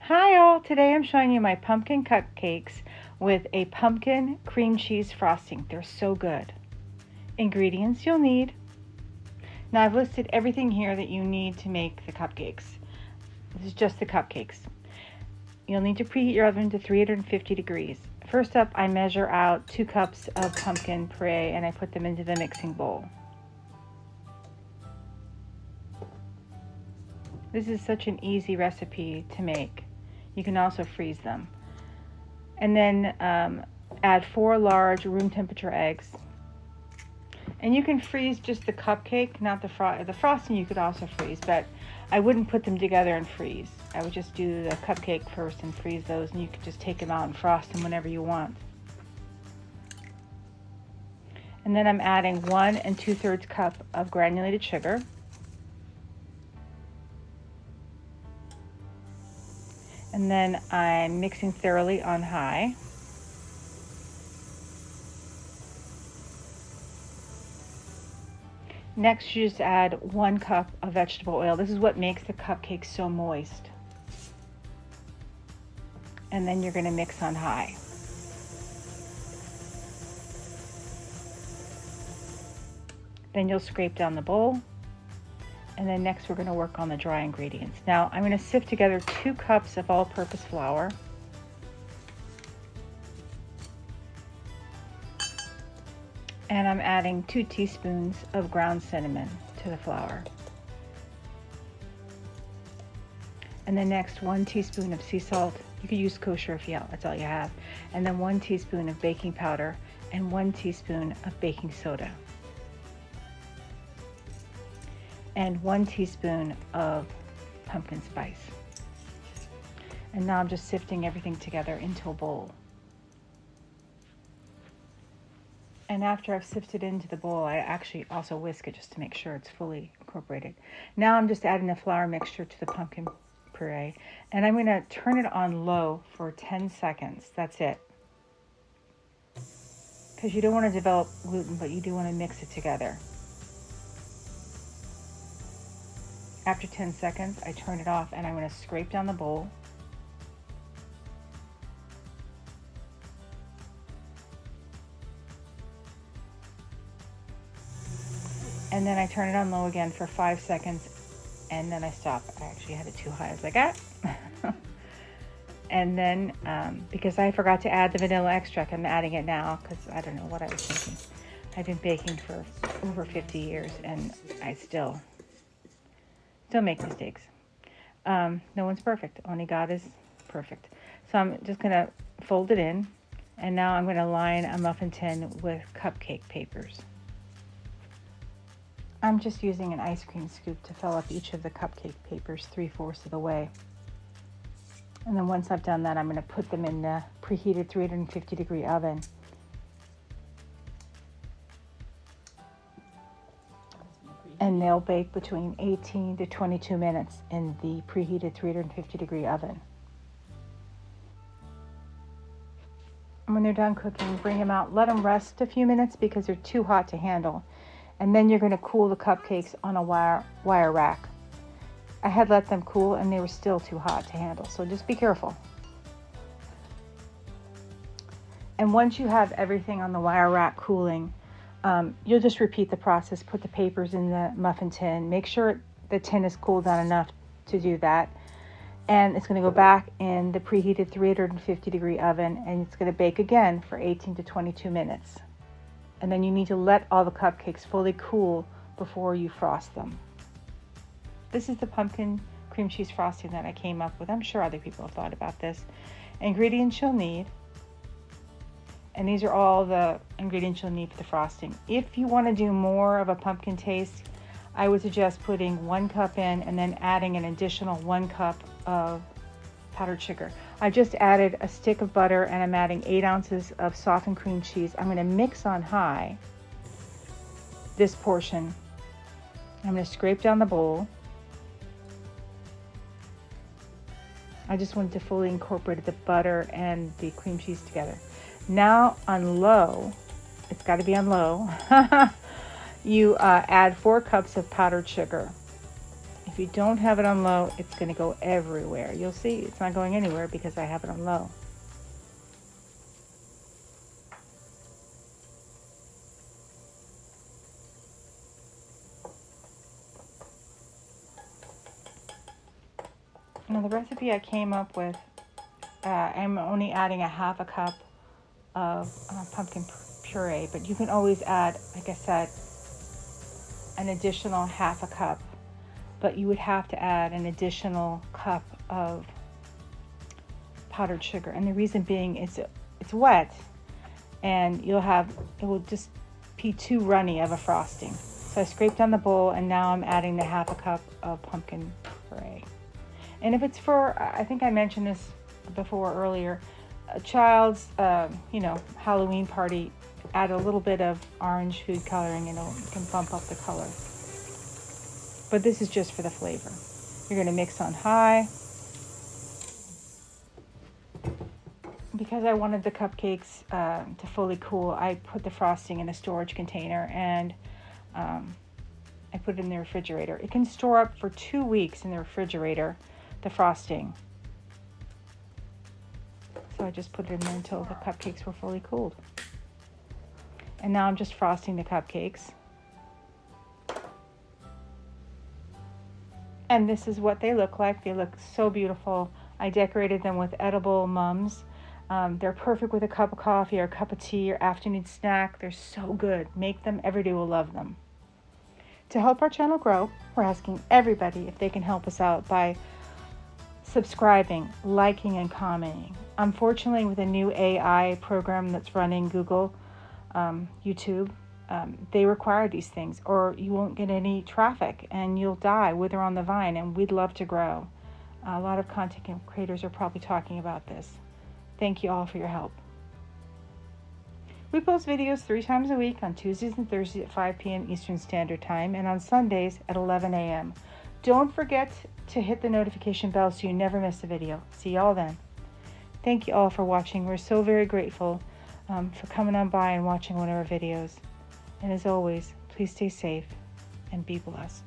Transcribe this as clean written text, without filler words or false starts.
Hi all, today I'm showing you my pumpkin cupcakes with a pumpkin cream cheese frosting. They're so good. Ingredients you'll need. Now I've listed everything here that you need to make the cupcakes. This is just the cupcakes. You'll need to preheat your oven to 350 degrees. First up, I measure out 2 cups of pumpkin puree and I put them into the mixing bowl. This is such an easy recipe to make. You can also freeze them. And then add 4 large room temperature eggs. And you can freeze just the cupcake, not the frosting you could also freeze, but I wouldn't put them together and freeze. I would just do the cupcake first and freeze those, and you could just take them out and frost them whenever you want. And then I'm adding 1 2/3 cup of granulated sugar. And then I'm mixing thoroughly on high. Next, you just add 1 cup of vegetable oil. This is what makes the cupcake so moist. And then you're going to mix on high. Then you'll scrape down the bowl. And then next we're going to work on the dry ingredients. Now I'm going to sift together 2 cups of all-purpose flour. And I'm adding 2 teaspoons of ground cinnamon to the flour. And then next 1 teaspoon of sea salt. You could use kosher if that's all you have. And then 1 teaspoon of baking powder and 1 teaspoon of baking soda. And 1 teaspoon of pumpkin spice. And now I'm just sifting everything together into a bowl. And after I've sifted into the bowl, I actually also whisk it just to make sure it's fully incorporated. Now I'm just adding the flour mixture to the pumpkin puree. And I'm going to turn it on low for 10 seconds. That's it. Because you don't want to develop gluten, but you do want to mix it together. After 10 seconds, I turn it off and I'm going to scrape down the bowl. And then I turn it on low again for 5 seconds and then I stop. I actually had it too high. I was like, And then, because I forgot to add the vanilla extract, I'm adding it now because I don't know what I was thinking. I've been baking for over 50 years and I still make mistakes. No one's perfect. Only God is perfect. So I'm just going to fold it in. And now I'm going to line a muffin tin with cupcake papers. I'm just using an ice cream scoop to fill up each of the cupcake papers 3/4 of the way. And then once I've done that, I'm going to put them in the preheated 350 degree oven. And they'll bake between 18 to 22 minutes in the preheated 350 degree oven. And when they're done cooking, bring them out, let them rest a few minutes because they're too hot to handle. And then you're going to cool the cupcakes on a wire rack. I had let them cool and they were still too hot to handle, so just be careful. And once you have everything on the wire rack cooling, you'll just repeat the process. Put the papers in the muffin tin. Make sure the tin is cooled down enough to do that. And it's going to go back in the preheated 350 degree oven and it's going to bake again for 18 to 22 minutes. And then you need to let all the cupcakes fully cool before you frost them. This is the pumpkin cream cheese frosting that I came up with. I'm sure other people have thought about this. Ingredients you'll need. And these are all the ingredients you'll need for the frosting. If you want to do more of a pumpkin taste, I would suggest putting 1 cup in and then adding an additional 1 cup of powdered sugar. I just added a stick of butter and I'm adding 8 ounces of softened cream cheese. I'm going to mix on high this portion. I'm going to scrape down the bowl. I just wanted to fully incorporate the butter and the cream cheese together. Now on low, it's got to be on low, you add 4 cups of powdered sugar. If If you don't have it on low, it's going to go everywhere. You'll see it's not going anywhere because I have it on low. Now the recipe I came up with, I'm only adding a half a cup of pumpkin puree, but you can always add, like I said, an additional half a cup, but you would have to add an additional cup of powdered sugar. And the reason being it's wet, and it will just be too runny of a frosting. So I scraped on the bowl, and now I'm adding the half a cup of pumpkin puree. And if it's for, I think I mentioned this before earlier, a child's, Halloween party, add a little bit of orange food coloring and it can bump up the color. But this is just for the flavor. You're going to mix on high. Because I wanted the cupcakes to fully cool, I put the frosting in a storage container, and I put it in the refrigerator. It can store up for 2 weeks in the refrigerator, the frosting. So I just put it in there until the cupcakes were fully cooled. And now I'm just frosting the cupcakes. And this is what they look like. They look so beautiful. I decorated them with edible mums. They're perfect with a cup of coffee or a cup of tea or afternoon snack. They're so good. Make them. Everybody will love them. To help our channel grow, we're asking everybody if they can help us out by subscribing, liking, and commenting. Unfortunately, with a new AI program that's running Google, YouTube, they require these things, or you won't get any traffic and you'll die, wither on the vine, and we'd love to grow. A lot of content creators are probably talking about this. Thank you all for your help. We post videos 3 times a week, on Tuesdays and Thursdays at 5 p.m. Eastern Standard Time, and on Sundays at 11 a.m. Don't forget to hit the notification bell so you never miss a video. See y'all then. Thank you all for watching. We're so very grateful for coming on by and watching one of our videos. And as always, please stay safe and be blessed.